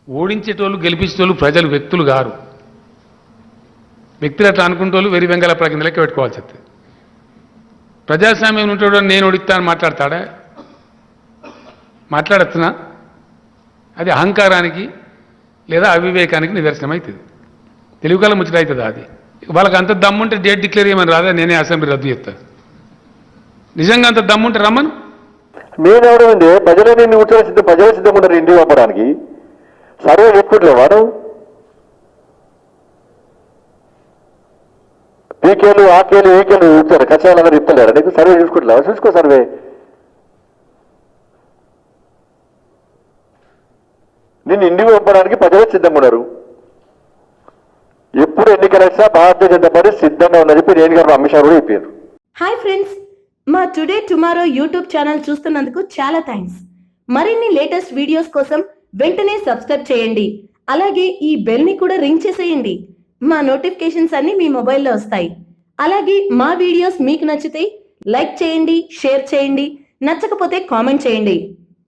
ఓడించేటోళ్ళు గెలిపించేటోళ్ళు ప్రజలు, వ్యక్తులు గారు. వ్యక్తులు అట్లా అనుకుంటోళ్ళు వెరి వెంగళ ప్రజ్ఞ లెక్క పెట్టుకోవాల్సి వస్తుంది. ప్రజాస్వామ్యం ఉంటాడు నేను ఓడిస్తాను మాట్లాడతాడా? మాట్లాడుతున్నా అది అహంకారానికి లేదా అవివేకానికి నిదర్శనం అవుతుంది. తెలుగుకాలం ముచ్చట అవుతుంది. అది వాళ్ళకి అంత దమ్ముంటే డేట్ డిక్లేర్ చేయమని రాదా? నేనే అసెంబ్లీ రద్దు చేస్తాను. నిజంగా అంత దమ్ముంటే రమ్మను. నేను ఎవడండి ప్రజలని ప్రజల సిద్ధంగా ఉన్నారు ఇంటికి పంపడానికి. సర్వే చెప్పుకుంటలే వాడు పీకేలు ఆకేలు ఏకేలు ఇస్తారు, కషాయాలందరూ ఇస్తలేరు. నీకు సర్వే చూసుకుంటలేవా? చూసుకో సర్వే. నిన్ను ఇంటికి పంపడానికి ప్రజలు సిద్ధంగా ఉన్నారు. ఎప్పుడు ఎన్నికలు వచ్చినా భారతీయ జనతా పార్టీ సిద్ధంగా ఉన్నది చెప్పి నేను గారు అమిత్ షా కూడా చెప్పారు. హాయ్ ఫ్రెండ్స్, మా టుడే టుమారో యూట్యూబ్ ఛానల్ చూస్తున్నందుకు చాలా థ్యాంక్స్. మరిన్ని లేటెస్ట్ వీడియోస్ కోసం వెంటనే సబ్స్క్రైబ్ చేయండి. అలాగే ఈ బెల్ ని కూడా రింగ్ చేసేయండి. మా నోటిఫికేషన్స్ అన్ని మీ మొబైల్లో వస్తాయి. అలాగే మా వీడియోస్ మీకు నచ్చితే లైక్ చేయండి, షేర్ చేయండి, నచ్చకపోతే కామెంట్ చేయండి.